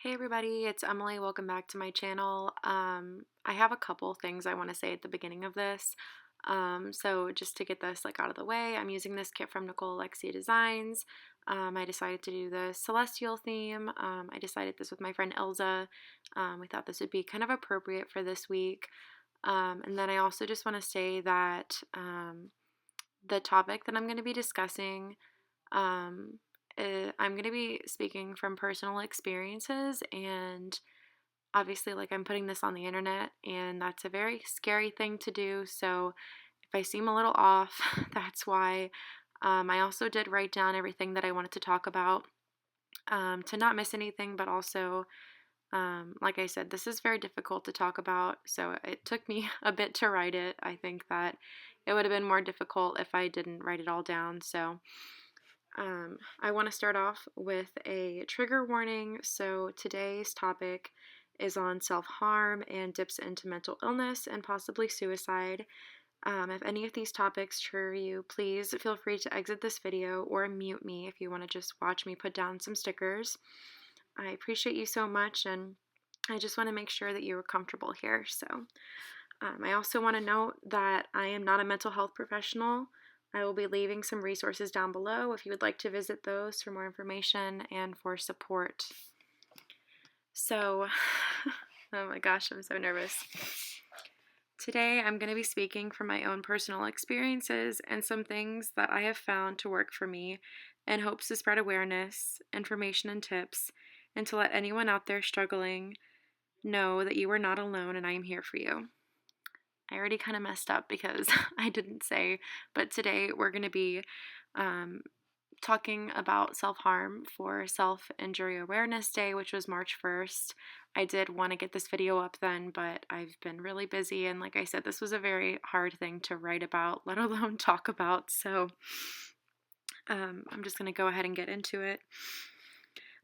Hey everybody, it's Emily. Welcome back to my channel. I have a couple things I want to say at the beginning of this. So just to get this out of the way, I'm using this kit from Nicole Alexia Designs. I decided to do the celestial theme. I decided this with my friend Ilze. We thought this would be kind of appropriate for this week. And then I also just want to say that the topic that I'm going to be discussing um, I'm going to be speaking from personal experiences, and obviously, I'm putting this on the internet, and that's a very scary thing to do. So, if I seem a little off, that's why. I also did write down everything that I wanted to talk about to not miss anything, but also, like I said, this is very difficult to talk about. So, it took me a bit to write it. I think that it would have been more difficult if I didn't write it all down. So, I want to start off with a trigger warning. So, today's topic is on self harm and dips into mental illness and possibly suicide. If any of these topics trigger you, please feel free to exit this video or mute me if you want to just watch me put down some stickers. I appreciate you so much, and I just want to make sure that you are comfortable here. So, I also want to note that I am not a mental health professional. I will be leaving some resources down below if you would like to visit those for more information and for support. So, oh my gosh, I'm so nervous. Today, I'm going to be speaking from my own personal experiences and some things that I have found to work for me in hopes to spread awareness, information, and tips, and to let anyone out there struggling know that you are not alone and I am here for you. I already kind of messed up because I didn't say, but today we're going to be talking about self-harm for Self-Injury Awareness Day, which was March 1st. I did want to get this video up then, but I've been really busy, and like I said, this was a very hard thing to write about, let alone talk about, so I'm just going to go ahead and get into it.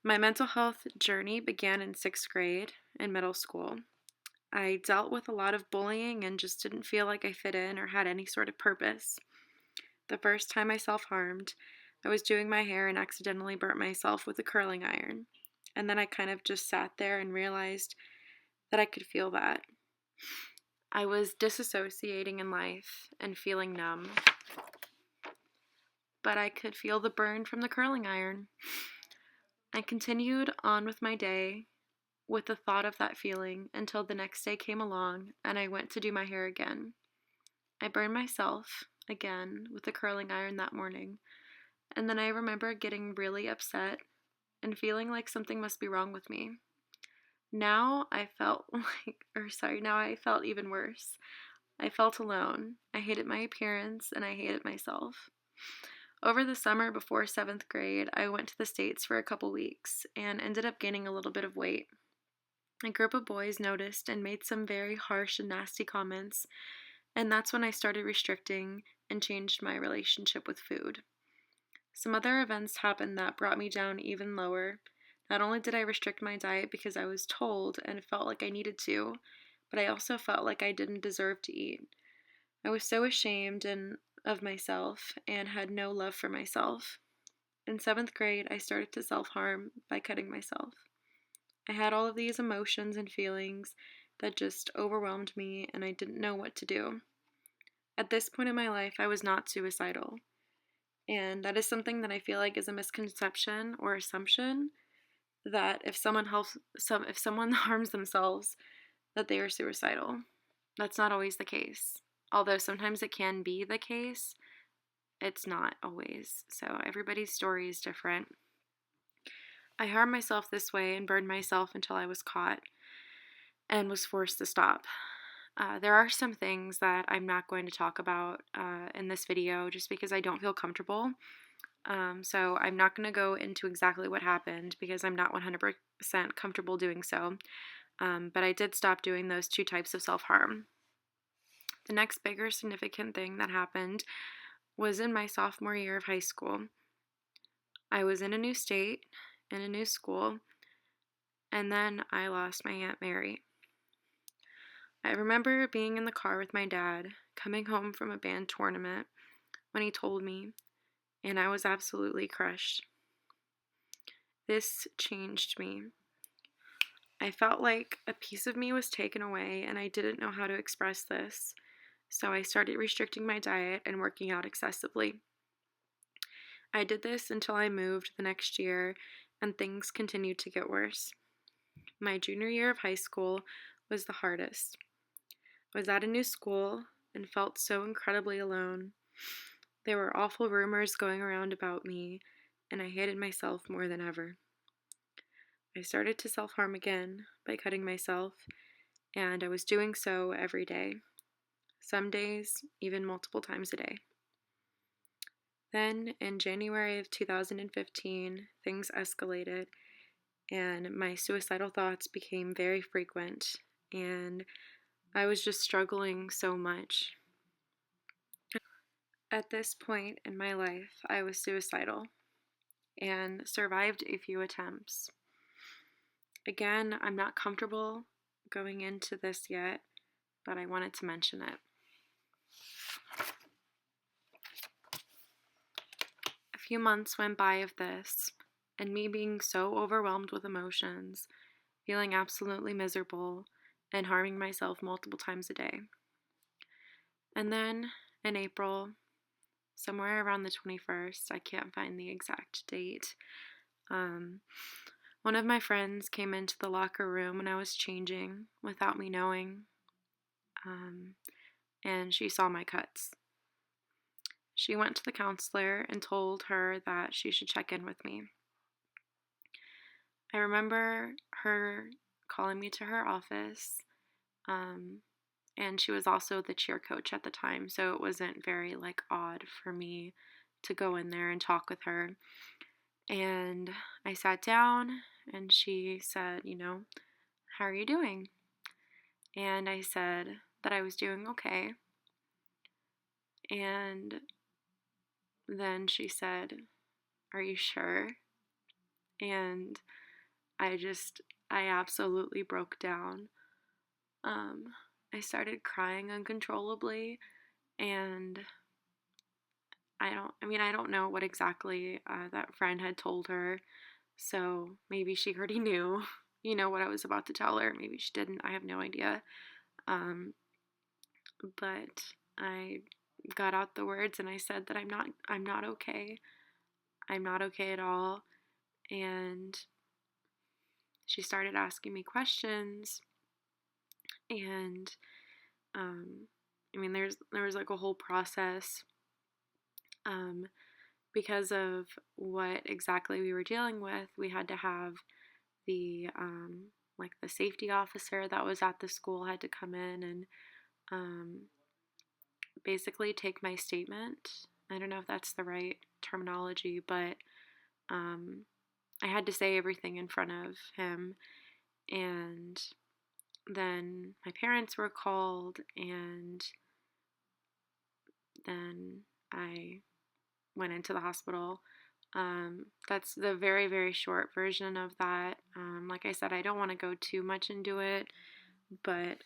My mental health journey began in 6th grade in middle school. I dealt with a lot of bullying and just didn't feel like I fit in or had any sort of purpose. The first time I self-harmed, I was doing my hair and accidentally burnt myself with a curling iron. And then I kind of just sat there and realized that I could feel that. I was disassociating in life and feeling numb, but I could feel the burn from the curling iron. I continued on with my day with the thought of that feeling until the next day came along and I went to do my hair again. I burned myself again with the curling iron that morning, and then I remember getting really upset and feeling like something must be wrong with me. Now I felt now I felt even worse. I felt alone. I hated my appearance and I hated myself. Over the summer before 7th grade, I went to the States for a couple weeks and ended up gaining a little bit of weight. A group of boys noticed and made some very harsh and nasty comments, and that's when I started restricting and changed my relationship with food. Some other events happened that brought me down even lower. Not only did I restrict my diet because I was told and felt like I needed to, but I also felt like I didn't deserve to eat. I was so ashamed of myself and had no love for myself. In 7th grade, I started to self-harm by cutting myself. I had all of these emotions and feelings that just overwhelmed me, and I didn't know what to do. At this point in my life, I was not suicidal. And that is something that I feel like is a misconception or assumption that if someone harms themselves, that they are suicidal. That's not always the case. Although sometimes it can be the case, it's not always. So everybody's story is different. I harmed myself this way and burned myself until I was caught and was forced to stop. There are some things that I'm not going to talk about in this video just because I don't feel comfortable. So I'm not going to go into exactly what happened because I'm not 100% comfortable doing so. But I did stop doing those two types of self-harm. The next bigger significant thing that happened was in my sophomore year of high school. I was in a new state, in a new school, and then I lost my Aunt Mary. I remember being in the car with my dad, coming home from a band tournament, when he told me, and I was absolutely crushed. This changed me. I felt like a piece of me was taken away and I didn't know how to express this. So I started restricting my diet and working out excessively. I did this until I moved the next year and things continued to get worse. My junior year of high school was the hardest. I was at a new school and felt so incredibly alone. There were awful rumors going around about me, and I hated myself more than ever. I started to self harm again by cutting myself, and I was doing so every day, some days, even multiple times a day. Then, in January of 2015, things escalated, and my suicidal thoughts became very frequent, and I was just struggling so much. At this point in my life, I was suicidal and survived a few attempts. Again, I'm not comfortable going into this yet, but I wanted to mention it. A few months went by of this, and me being so overwhelmed with emotions, feeling absolutely miserable, and harming myself multiple times a day. And then in April, somewhere around the 21st, I can't find the exact date, one of my friends came into the locker room when I was changing without me knowing, and she saw my cuts. She went to the counselor and told her that she should check in with me. I remember her calling me to her office, and she was also the cheer coach at the time, so it wasn't very odd for me to go in there and talk with her. And I sat down and she said, how are you doing? And I said that I was doing okay. And then she said, are you sure? And I absolutely broke down. I started crying uncontrollably, and I don't know what exactly that friend had told her, so maybe she already knew, what I was about to tell her. Maybe she didn't. I have no idea. But I got out the words and I said that I'm not okay. I'm not okay at all. And she started asking me questions, and there was a whole process, because of what exactly we were dealing with. We had to have the the safety officer that was at the school had to come in and basically take my statement. I don't know if that's the right terminology, but I had to say everything in front of him. And then my parents were called, and then I went into the hospital. That's the very, very short version of that. Like I said, I don't want to go too much into it, but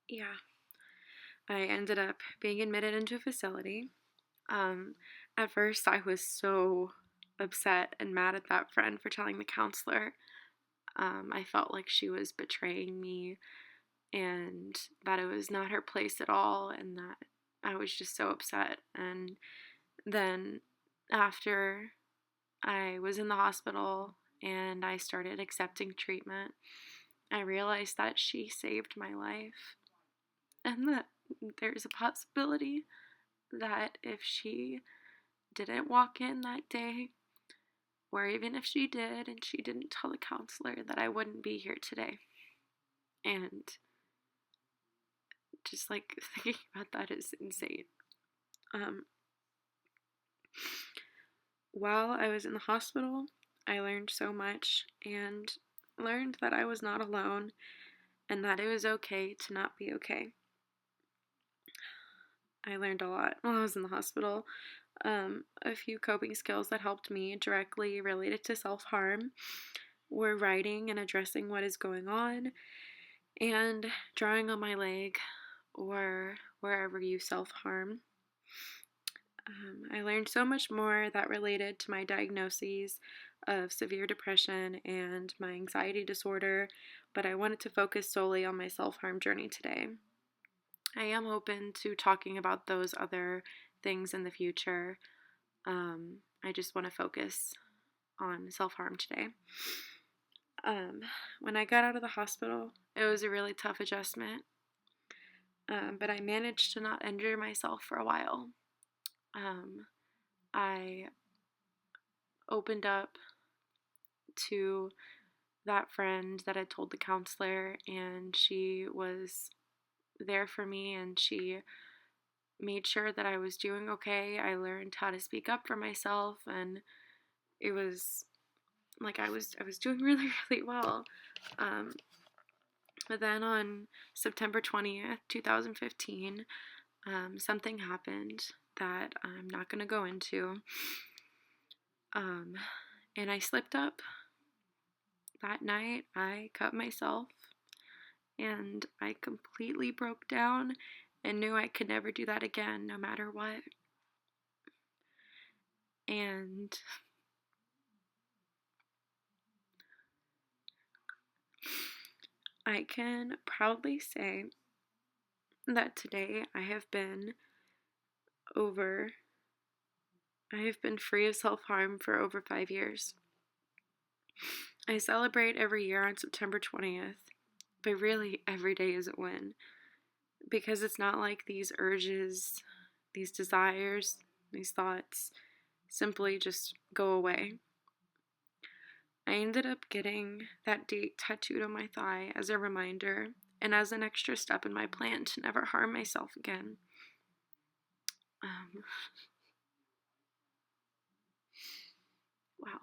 yeah, I ended up being admitted into a facility. At first, I was so upset and mad at that friend for telling the counselor. I felt like she was betraying me and that it was not her place at all, and that I was just so upset. And then after I was in the hospital and I started accepting treatment, I realized that she saved my life, and that there's a possibility that if she didn't walk in that day, or even if she did and she didn't tell the counselor, that I wouldn't be here today. And just thinking about that is insane. While I was in the hospital, I learned so much and learned that I was not alone and that it was okay to not be okay. I learned a lot while I was in the hospital. A few coping skills that helped me directly related to self-harm were writing and addressing what is going on, and drawing on my leg or wherever you self-harm. I learned so much more that related to my diagnoses of severe depression and my anxiety disorder, but I wanted to focus solely on my self-harm journey today. I am open to talking about those other things in the future. I just want to focus on self-harm today. When I got out of the hospital, it was a really tough adjustment, but I managed to not injure myself for a while. I opened up to that friend that I told the counselor, and she was there for me, and she made sure that I was doing okay. I learned how to speak up for myself, and it was like I was doing really, really well. But then on September 20th, 2015, something happened that I'm not going to go into. And I slipped up. That night, I cut myself, and I completely broke down and knew I could never do that again, no matter what. And I can proudly say that today I have been free of self-harm for over 5 years. I celebrate every year on September 20th, but really every day is a win, because it's not like these urges, these desires, these thoughts simply just go away. I ended up getting that date tattooed on my thigh as a reminder and as an extra step in my plan to never harm myself again. Wow.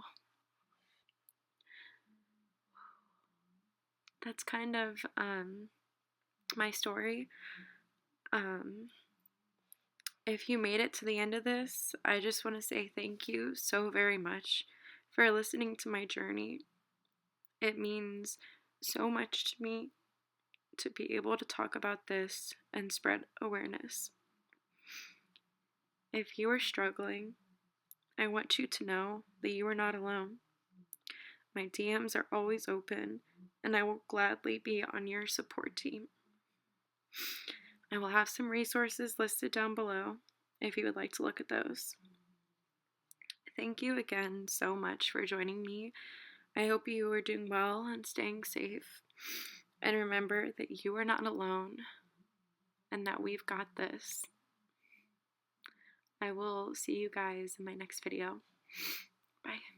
That's kind of my story. If you made it to the end of this, I just want to say thank you so very much for listening to my journey. It means so much to me to be able to talk about this and spread awareness. If you are struggling, I want you to know that you are not alone. My DMs are always open, and I will gladly be on your support team. I will have some resources listed down below if you would like to look at those. Thank you again so much for joining me. I hope you are doing well and staying safe. And remember that you are not alone and that we've got this. I will see you guys in my next video. Bye.